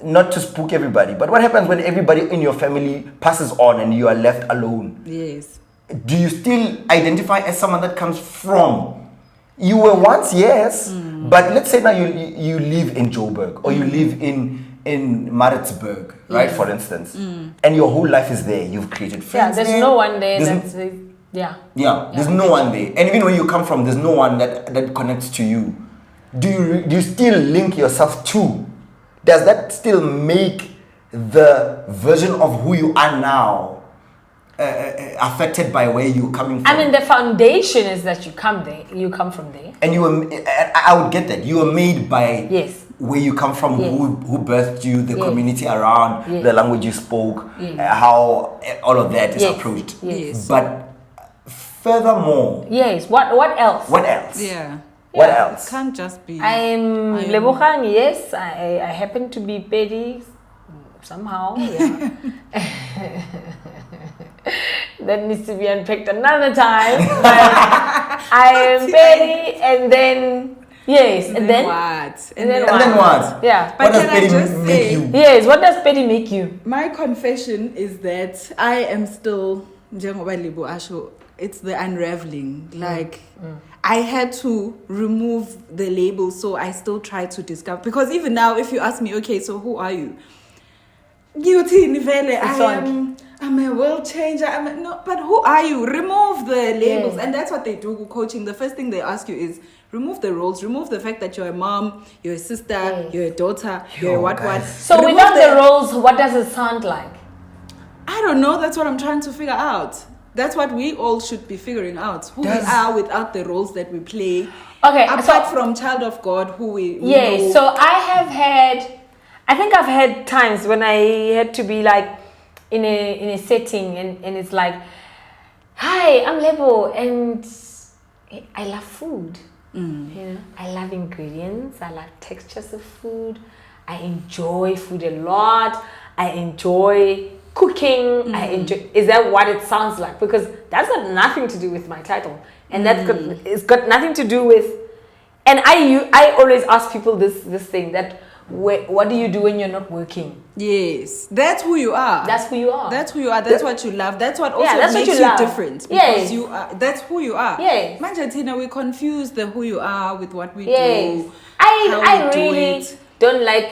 not to spook everybody, but what happens when everybody in your family passes on and you are left alone? Yes. Do you still identify as someone that comes from? You were once, yes, but let's say now you live in Joburg or you live in Maritzburg, right, for instance, and your whole life is there. You've created friends. Yeah, there's no one there that's there's no one there. And even when you come from, there's no one that connects to you. Do you still link yourself to? Does that still make the version of who you are now affected by where you're coming from? The foundation is that you come from there. And I would get that. You were made by where you come from, who birthed you, the community around, the language you spoke, how all of that is approached. Yes. But furthermore... Yes, what else? What else? Yeah. What else? It can't just be. I'm Lebogang, yes. I happen to be petty somehow. Yeah. That needs to be unpacked another time. But I am petty, and then yes, and then what? And then what? Yeah. But What does can I petty just make say- you? Yes. What does petty make you? My confession is that I am still njengoba Lebo asho, it's the unraveling. Like I had to remove the label, so I still try to discover. Because even now, if you ask me, okay, so who are you? I'm a world changer. No, but who are you? Remove the labels, and that's what they do with coaching. The first thing they ask you is remove the roles, remove the fact that you're a mom, you're a sister, you're a daughter, you're a what. So remove without the roles, what does it sound like? I don't know. That's what I'm trying to figure out. That's what we all should be figuring out. Who we are without the roles that we play. Okay, apart from child of God, who we know. So I think I've had times when I had to be like in a setting and it's like, hi, I'm Lebo and I love food. You know, I love ingredients. I love textures of food. I enjoy food a lot. I enjoy cooking. Is that what it sounds like? Because that's got nothing to do with my title, and it's got nothing to do with. And I always ask people this thing that what do you do when you're not working? Yes, that's who you are. That's who you are. That's who you are. That's what you love. That's what also that's makes what you love. different. Yes. Because you are. That's who you are. Yes. Manje Tina, we confuse the who you are with what we Yes. do. I really don't like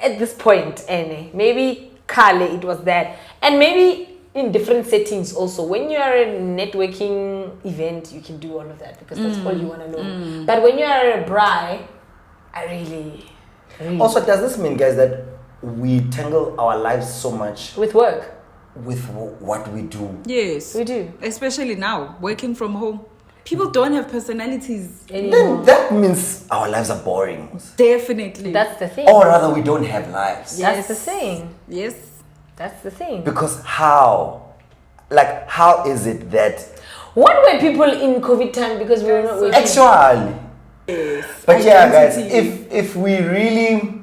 at this point, maybe Kale, it was that. And maybe in different settings also. When you are at a networking event, you can do all of that because that's all you want to know. But when you are a bride, I really. Also, does this mean, guys, that we tangle our lives so much with work? With what we do? Yes. We do. Especially now, working from home. People don't have personalities anymore. Then that means our lives are boring. Definitely. That's the thing. Or rather, we don't have lives. Yes. That's the thing. Yes. That's the thing. Because how is it that... What were people in COVID time because we were not working? Actually. Yes. But yeah, guys, if we really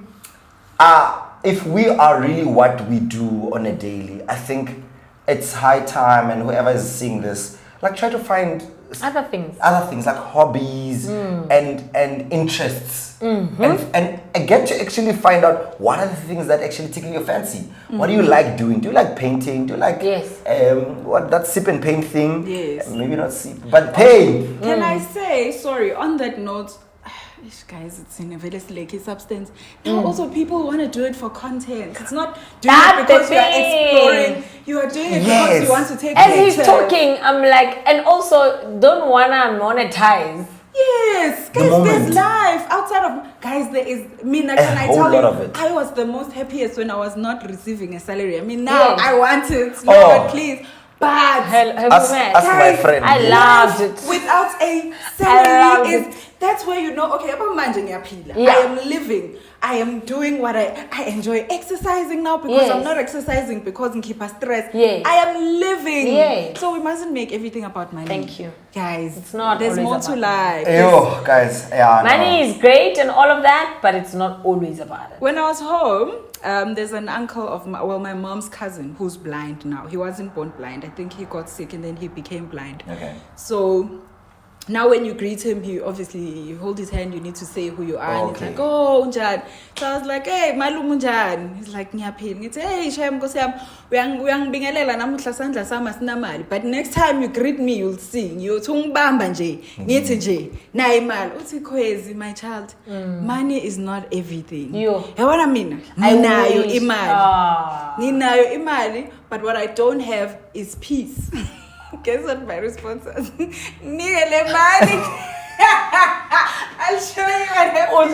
are, if we are really what we do on a daily, I think it's high time, and whoever is seeing this, like, try to find other things like hobbies and interests, and get to actually find out what are the things that actually tickle your fancy. What do you like doing? Do you like painting? Do you like what that sip and paint thing? Yes. Maybe not sip, but paint. Can I say, sorry, on that note, guys, it's in a very slicky substance. Now also people want to do it for content. It's not doing it because you are exploring. You are doing it because you want to take As pictures. he's talking, I'm like, and also don't wanna monetize. Yes, guys, there's life outside of there is Mina. Can I tell you? I was the most happiest when I was not receiving a salary. I mean, now I want it, Lord, please. But as my friend, I loved it. Without a salary, that's where you know. Okay, I am living. I am doing what I enjoy. Exercising now because I'm not exercising because I keep stress. I am living. So we mustn't make everything about money. Thank you, guys. It's not. There's more to life. Yo, guys. Money is great and all of that, but it's not always about it. When I was home, there's an uncle of my mom's cousin who's blind now. He wasn't born blind. I think he got sick and then he became blind. Okay. So now when you greet him, you hold his hand, you need to say who you are. And he's like, oh, Unjan. So I was like, hey, Malum Unjan. He's like, Nyaphil. It's, hey, Shem, Kosam, uyang bingelela namuhla sandla sama sinamali. But next time you greet me, you'll sing. You tung bamba nje, ngithi nje, na imali. Uthi khwezi, my child. Money is not everything. Yabona mina, nginayo imali, but what I don't have is peace. Guess what my response was? Nigga money. I'll show you what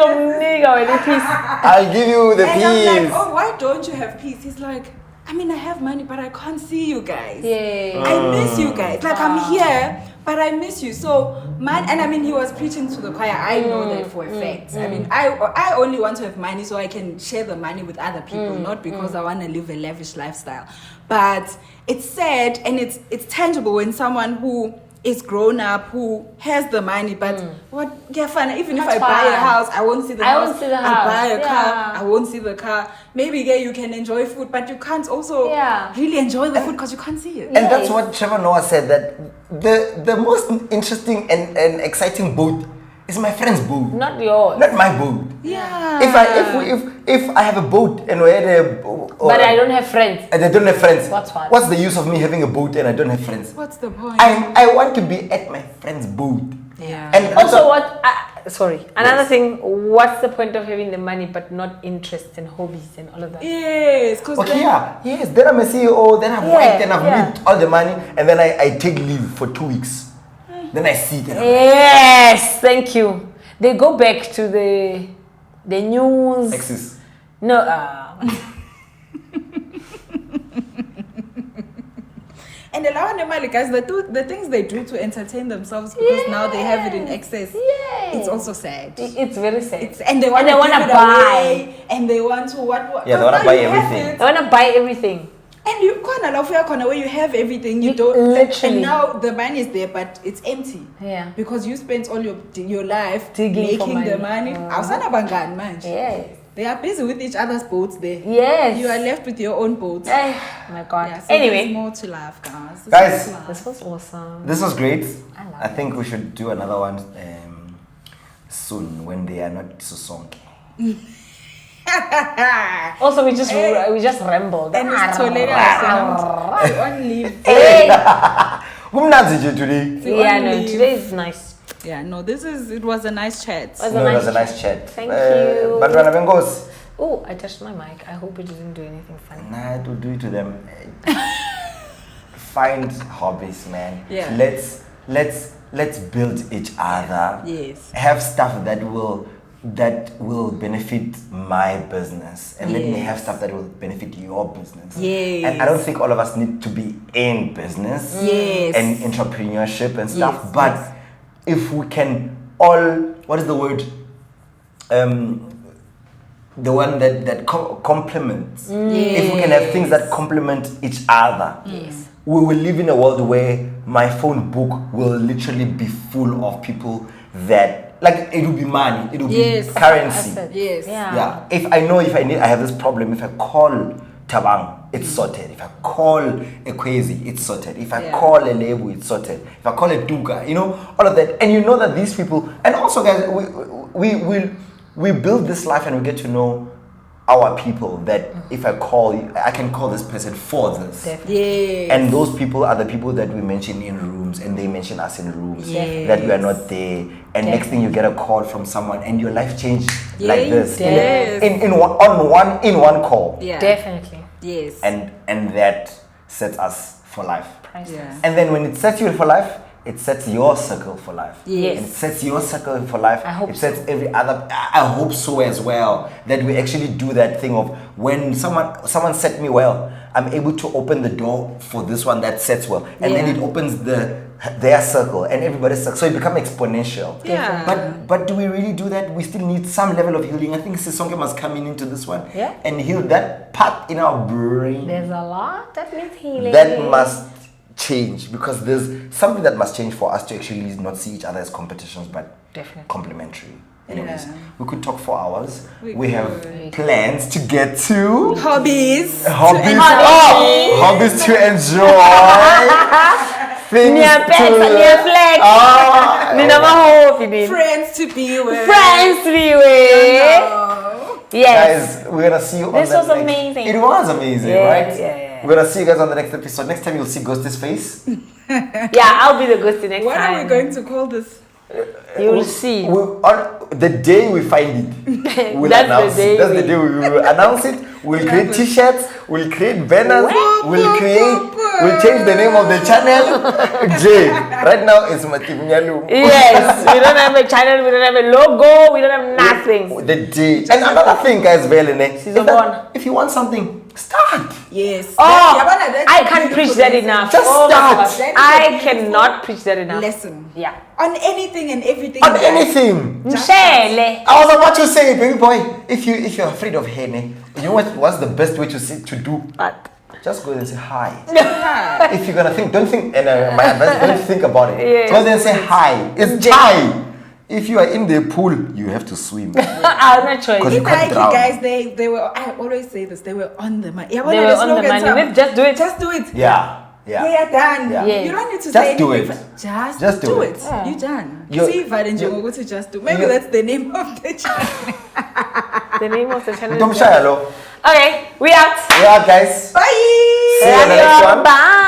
happens. I'll give you the peace. I'm like, oh, why don't you have peace? He's like, I mean, I have money, but I can't see you guys. I miss you guys. Like, I'm here, but I miss you. So, man, and I mean, he was preaching to the choir. I know that for a fact. I mean, I only want to have money so I can share the money with other people, not because I want to live a lavish lifestyle. But it's sad and it's tangible when someone who is grown up, who has the money, but what? Yeah, fine. Even if That's I buy a fine. house, I won't see the I house. won't see the I house. buy a car, Yeah. I won't see the car. Maybe you can enjoy food, but you can't also really enjoy the food because you can't see it. And that's what Trevor Noah said, that the most interesting and exciting boat is my friend's boat. Not yours. Not my boat. Yeah. If I have a boat and But I don't have friends. and I don't have friends, What's fun? what's the use of me having a boat and I don't have friends? What's the point? I want to be at my friend's boat. Yeah. And Also, another thing, what's the point of having the money but not interests and hobbies and all of that? Yes, because then I'm a CEO, then I've worked and I've made all the money, and then I take leave for 2 weeks. Then I see them. Yes, thank you. They go back to the news. Exes. No, and the guys, the things they do to entertain themselves because now they have it in excess. Yes. It's also sad. It's very sad. And they want to buy. And they want to what? Yeah, they want to buy everything. They want to buy everything. And you can't allow where you have everything, you don't. Literally. And now the money is there, but it's empty. Yeah. Because you spent all your life Digging for making the money. money. Awusana bangani manje. Yes. They are busy with each other's boats there. Yes. You are left with your own boat. Oh my God. Yeah, so anyway. there's more to life, guys. Guys, This was awesome. this was great. I love I think we should do another one soon when they are not so sonky. Also, we just rambled. And it's on leave. Hey. Kumnandi nje today. Yeah, no, today is nice. Yeah, no, it was a nice chat. It It was a nice chat. Thank you. Bantwana benkosi. Oh, I touched my mic. I hope it didn't do anything funny. Nah, to do it to them. Find hobbies, man. Yeah. Let's build each other. Yes. Have stuff that will benefit my business, and let me have stuff that will benefit your business. Yes. And I don't think all of us need to be in business Yes. and entrepreneurship and stuff. Yes, But yes. if we can all, what is the word? The one that complements. If we can have things that complement each other, Yes. we will live in a world where my phone book will literally be full of people that, like, it will be money, it will Yes. be currency. Assets. Yes. Yeah. Yeah. If I have this problem, if I call Tabang, it's sorted. If I call a Kwezi, it's sorted. If I call a Lebo, it's sorted. If I call a Duga, all of that. And you know that these people, and also guys, we build this life and we get to know our people, that if I call you, I can call this person for this. Yes. And those people are the people that we mention in rooms, and they mention us in rooms, that we are not there. And next thing you get a call from someone and your life changed like this. Yes. In one call. Yeah. Definitely. Yes. And that sets us for life. Priceless. Yeah. And then when it sets you for life, it sets your circle for life. Yes. And it sets your circle for life. I hope it sets every other. I hope so as well. That we actually do that thing of when someone set me well, I'm able to open the door for this one that sets well, and then it opens their circle and everybody's circle. So it becomes exponential. Yeah. But do we really do that? We still need some level of healing. I think Sisonke must come into this one and heal that part in our brain. There's a lot that needs healing. That must change, because there's something that must change for us to actually not see each other as competitions, but Definitely. complementary. Anyways, Yeah. we could talk for hours. We We have could. plans to get to Hobbies. hobbies to enjoy. Things Near to pets, near flex. Friends to be with. Friends to be with. No. Yes. Guys, we're gonna see you on This the was next- amazing. It was amazing, Yeah, right? yeah. We're gonna see you guys on the next episode. Next time you'll see Ghost's face. Yeah, I'll be the ghosty next What time. are we going to call this? You'll see. On the day we find it, we'll That's the announce day it. That's we- the day we will announce it. We'll create t-shirts, we'll create banners, we'll change the name of the channel. Jay, right now it's Matimnyalu. Yes, we don't have a channel, we don't have a logo, we don't have nothing. The day. And another thing, guys, Velene, Season one. if you want something, start. Yes. Oh, That's I a can't preach beautiful that lesson. enough. Just Oh my start. gosh. That is a I beautiful cannot preach that enough. Lesson. Yeah. On anything and everything. On anything. Mshele. I was about to say, baby boy, if you're afraid of hene, you know what's the best way to do? But just go there and say hi. Hi. If you're gonna think, don't think, and my advice, don't think about it. Yeah. Go there and say hi. It's Thai. If you are in the pool, you have to swim. No choice. You In can't Nike, drown. guys, they were. I always say this. They were on the money. Yeah, They were on the money. Just do it. Just do it. Yeah. Yeah, done. Yeah. Yeah. You don't need to Just say do anything. it. Just do it. Yeah. You done. You- See, you- just do. Maybe you- that's the name of the channel. The name of the channel. Don't shy, hello. Okay, we out. Yeah, guys. Bye. See you in the next one. Bye.